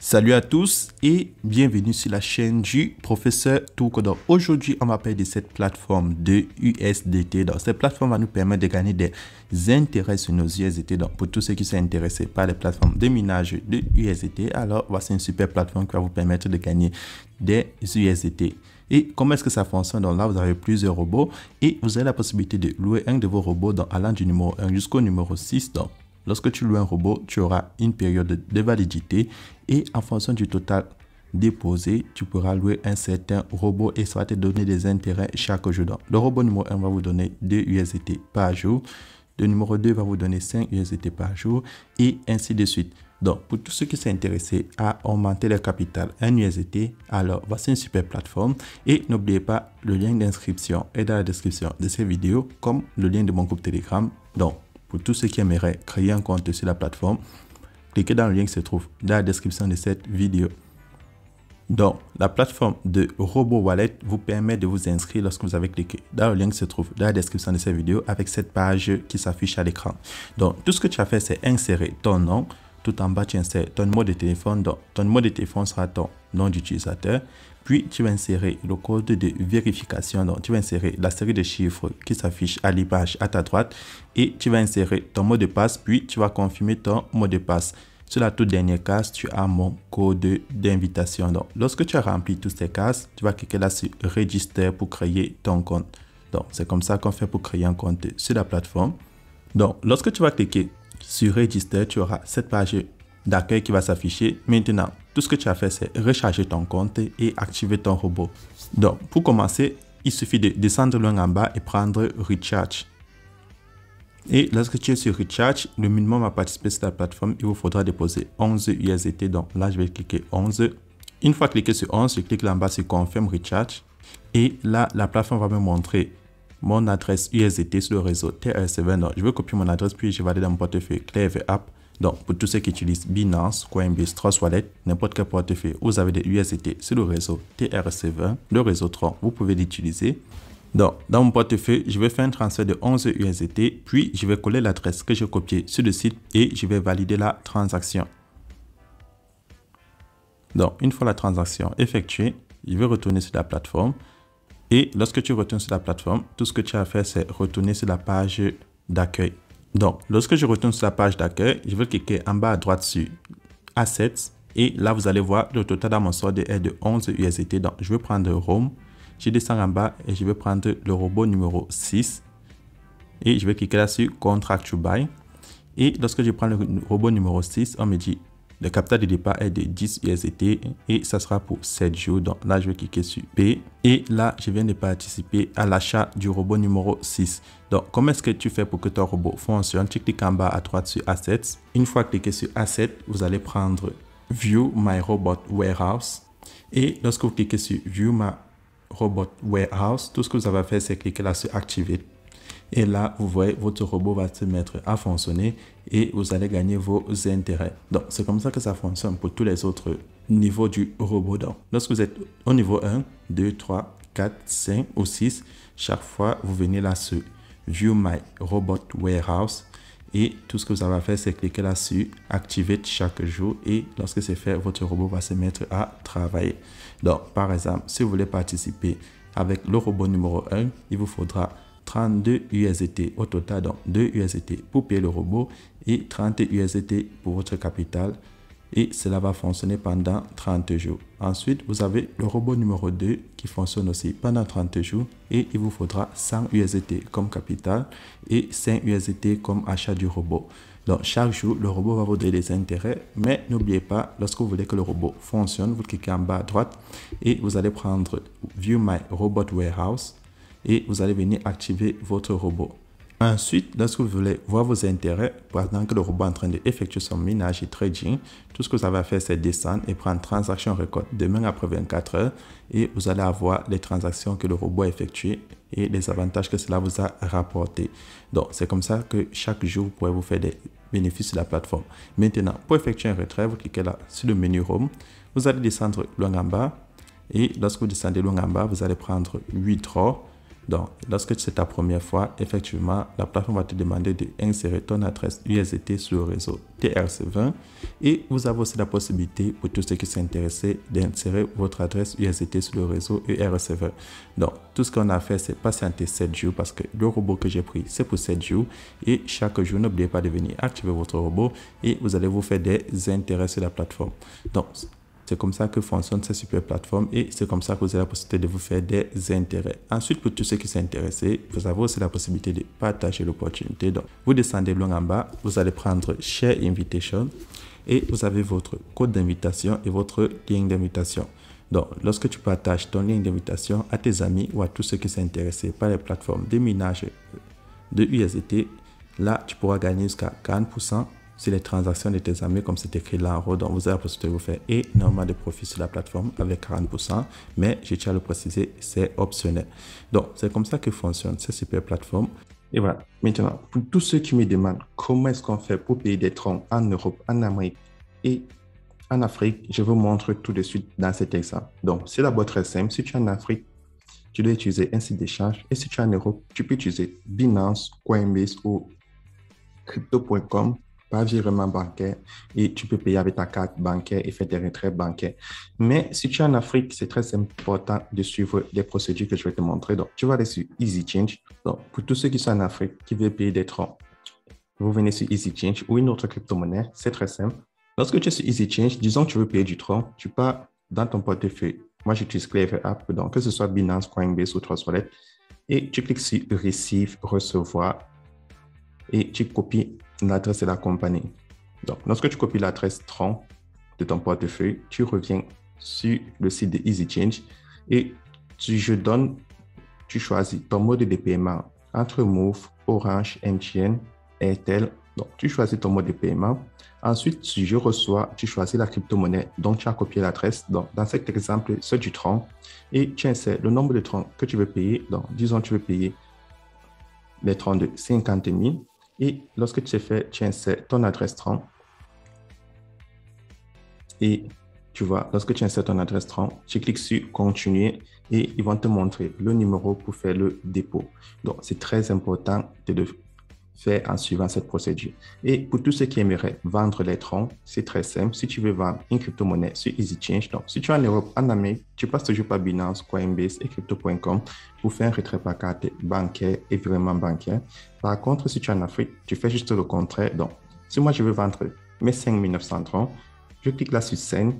Salut à tous et bienvenue sur la chaîne du professeur Tourcodor. Aujourd'hui, on va parler de cette plateforme de USDT. Donc, cette plateforme va nous permettre de gagner des intérêts sur nos USDT. Donc, pour tous ceux qui sont intéressés par les plateformes de minage de USDT, alors voici une super plateforme qui va vous permettre de gagner des USDT. Et comment est-ce que ça fonctionne? Donc là, vous avez plusieurs robots et vous avez la possibilité de louer un de vos robots allant du numéro 1 jusqu'au numéro 6. Donc, lorsque tu loues un robot, tu auras une période de validité et en fonction du total déposé, tu pourras louer un certain robot et ça va te donner des intérêts chaque jour. Donc, le robot numéro 1 va vous donner 2 USDT par jour. Le numéro 2 va vous donner 5 USDT par jour et ainsi de suite. Donc, pour tous ceux qui sont intéressés à augmenter leur capital en USDT, alors voici une super plateforme. Et n'oubliez pas, le lien d'inscription est dans la description de cette vidéo, comme le lien de mon groupe Telegram. Donc, pour tous ceux qui aimeraient créer un compte sur la plateforme, cliquez dans le lien qui se trouve dans la description de cette vidéo. Donc, la plateforme de RoboWallet vous permet de vous inscrire lorsque vous avez cliqué dans le lien qui se trouve dans la description de cette vidéo avec cette page qui s'affiche à l'écran. Donc, tout ce que tu as fait, c'est insérer ton nom. Tout en bas, tu insères ton numéro de téléphone. Donc, ton numéro de téléphone sera ton nom d'utilisateur. Puis, tu vas insérer le code de vérification. Donc, tu vas insérer la série de chiffres qui s'affiche à l'image à ta droite. Et tu vas insérer ton mot de passe. Puis, tu vas confirmer ton mot de passe. Sur la toute dernière case, tu as mon code d'invitation. Donc, lorsque tu as rempli toutes ces cases, tu vas cliquer là sur Register pour créer ton compte. Donc, c'est comme ça qu'on fait pour créer un compte sur la plateforme. Donc, lorsque tu vas cliquer sur Register, tu auras cette page d'accueil qui va s'afficher. Maintenant, tout ce que tu as fait, c'est recharger ton compte et activer ton robot. Donc, pour commencer, il suffit de descendre loin en bas et prendre Recharge. Et lorsque tu es sur Recharge, le minimum à participer sur la plateforme, il vous faudra déposer 11 USDT. Donc là, je vais cliquer 11. Une fois cliqué sur 11, je clique là en bas sur Confirm Recharge. Et là, la plateforme va me montrer mon adresse USDT sur le réseau TRS7. Donc, je vais copier mon adresse puis je vais aller dans mon portefeuille Clever App. Donc, pour tous ceux qui utilisent Binance, Coinbase, Trust Wallet, n'importe quel portefeuille, vous avez des USDT sur le réseau TRS7, le réseau Tron, vous pouvez l'utiliser. Donc, dans mon portefeuille, je vais faire un transfert de 11 USDT, puis je vais coller l'adresse que j'ai copiée sur le site et je vais valider la transaction. Donc, une fois la transaction effectuée, je vais retourner sur la plateforme. Et lorsque tu retournes sur la plateforme, tout ce que tu as fait, c'est retourner sur la page d'accueil. Donc, lorsque je retourne sur la page d'accueil, je vais cliquer en bas à droite sur Assets. Et là, vous allez voir le total dans mon solde est de 11 USDT. Donc, je vais prendre Home. Je descends en bas et je vais prendre le robot numéro 6. Et je vais cliquer là sur Contract to Buy. Et lorsque je prends le robot numéro 6, on me dit le capital de départ est de 10 USDT et ça sera pour 7 jours. Donc là, je vais cliquer sur P. Et là, je viens de participer à l'achat du robot numéro 6. Donc, comment est-ce que tu fais pour que ton robot fonctionne? Tu cliques en bas à droite sur Assets. Une fois cliqué sur Assets, vous allez prendre View My Robot Warehouse. Et lorsque vous cliquez sur View My Robot Warehouse, tout ce que vous avez à faire, c'est cliquer là sur Activate. Et là, vous voyez, votre robot va se mettre à fonctionner et vous allez gagner vos intérêts. Donc, c'est comme ça que ça fonctionne pour tous les autres niveaux du robot. Donc, lorsque vous êtes au niveau 1, 2, 3, 4, 5 ou 6, chaque fois, vous venez là sur View My Robot Warehouse. Et tout ce que vous avez à faire, c'est cliquer là sur Activate chaque jour. Et lorsque c'est fait, votre robot va se mettre à travailler. Donc, par exemple, si vous voulez participer avec le robot numéro 1, il vous faudra 32 USDT au total, donc 2 USDT pour payer le robot et 30 USDT pour votre capital. Et cela va fonctionner pendant 30 jours. Ensuite, vous avez le robot numéro 2 qui fonctionne aussi pendant 30 jours et il vous faudra 100 USDT comme capital et 5 USDT comme achat du robot. Donc, chaque jour, le robot va vous donner des intérêts, mais n'oubliez pas, lorsque vous voulez que le robot fonctionne, vous cliquez en bas à droite et vous allez prendre View My Robot Warehouse et vous allez venir activer votre robot. Ensuite, lorsque vous voulez voir vos intérêts, pendant que le robot est en train d'effectuer son minage et trading, tout ce que vous avez à faire, c'est descendre et prendre Transaction Record demain après 24 heures et vous allez avoir les transactions que le robot a effectuées et les avantages que cela vous a rapporté. Donc, c'est comme ça que chaque jour, vous pourrez vous faire des bénéfices sur la plateforme. Maintenant, pour effectuer un retrait, vous cliquez là sur le menu Home. Vous allez descendre loin en bas et lorsque vous descendez loin en bas, vous allez prendre Withdraw. Donc, lorsque c'est ta première fois, effectivement, la plateforme va te demander d'insérer ton adresse USDT sur le réseau TRC20 et vous avez aussi la possibilité, pour tous ceux qui sont intéressés, d'insérer votre adresse USDT sur le réseau ERC20. Donc, tout ce qu'on a fait, c'est patienter 7 jours parce que le robot que j'ai pris, c'est pour 7 jours et chaque jour, n'oubliez pas de venir activer votre robot et vous allez vous faire des intérêts sur la plateforme. Donc, c'est comme ça que fonctionne cette super plateforme et c'est comme ça que vous avez la possibilité de vous faire des intérêts. Ensuite, pour tous ceux qui sont intéressés, vous avez aussi la possibilité de partager l'opportunité. Donc, vous descendez loin en bas, vous allez prendre Share Invitation et vous avez votre code d'invitation et votre lien d'invitation. Donc, lorsque tu partages ton lien d'invitation à tes amis ou à tous ceux qui sont intéressés par les plateformes de minage de USDT, là, tu pourras gagner jusqu'à 40% sur les transactions de tes amis, comme c'est écrit là en haut. Donc, vous avez la possibilité de vous faire énormément de profit sur la plateforme avec 40%, mais je tiens à le préciser, c'est optionnel. Donc, c'est comme ça que fonctionne cette super plateforme. Et voilà. Maintenant, pour tous ceux qui me demandent comment est-ce qu'on fait pour payer des troncs en Europe, en Amérique et en Afrique, je vous montre tout de suite dans cet exemple. Donc, c'est d'abord très simple. Si tu es en Afrique, tu dois utiliser un site d'échange. Et si tu es en Europe, tu peux utiliser Binance, Coinbase ou Crypto.com par virement bancaire et tu peux payer avec ta carte bancaire et faire des retraits bancaires. Mais si tu es en Afrique, c'est très important de suivre les procédures que je vais te montrer. Donc, tu vas aller sur Easy Change. Donc, pour tous ceux qui sont en Afrique, qui veulent payer des troncs, vous venez sur Easy Change ou une autre crypto-monnaie. C'est très simple. Lorsque tu es sur Easy Change, disons que tu veux payer du tronc, tu pars dans ton portefeuille. Moi, j'utilise Clever App, donc que ce soit Binance, Coinbase ou Trust Wallet, et tu cliques sur Receive, recevoir, et tu copies l'adresse de la compagnie. Donc, lorsque tu copies l'adresse Tron de ton portefeuille, tu reviens sur le site de Easy Change et tu choisis ton mode de paiement entre Move, Orange, MTN, Airtel. Donc, tu choisis ton mode de paiement. Ensuite, si je reçois, tu choisis la crypto-monnaie dont tu as copié l'adresse. Donc, dans cet exemple, c'est du Tron. Et tu insères le nombre de Tron que tu veux payer. Donc, disons, tu veux payer les Tron de 50 000. Et lorsque tu fais, tu insères ton adresse Tron. Et tu vois, lorsque tu insères ton adresse Tron, tu cliques sur Continuer et ils vont te montrer le numéro pour faire le dépôt. Donc, c'est très important de le faire en suivant cette procédure. Et pour tous ceux qui aimeraient vendre les troncs, c'est très simple. Si tu veux vendre une crypto-monnaie sur Easy Change, donc si tu es en Europe, en Amérique, tu passes toujours par Binance, Coinbase et Crypto.com pour faire un retrait par carte bancaire et virement bancaire. Par contre, si tu es en Afrique, tu fais juste le contraire. Donc, si moi je veux vendre mes 5900 troncs, je clique là sur Send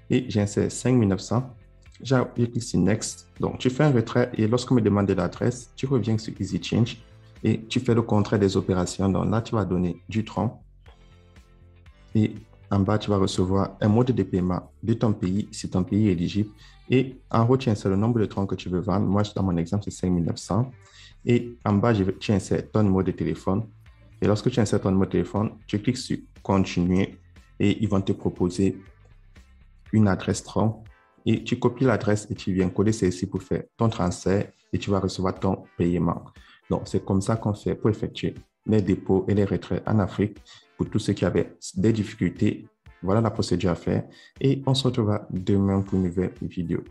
et j'insère 5900. Je clique sur Next. Donc, tu fais un retrait et lorsqu'on me demande l'adresse, tu reviens sur Easy Change et tu fais le contraire des opérations. Donc là, tu vas donner du tronc et en bas, tu vas recevoir un mode de paiement de ton pays, si ton pays est éligible. Et en haut, tu insères le nombre de troncs que tu veux vendre. Moi, dans mon exemple, c'est 5900. Et en bas, tu insères ton numéro de téléphone. Et lorsque tu insères ton numéro de téléphone, tu cliques sur Continuer et ils vont te proposer une adresse tronc. Et tu copies l'adresse et tu viens coller celle-ci pour faire ton transfert et tu vas recevoir ton paiement. Donc, c'est comme ça qu'on fait pour effectuer les dépôts et les retraits en Afrique. Pour tous ceux qui avaient des difficultés, voilà la procédure à faire. Et on se retrouvera demain pour une nouvelle vidéo.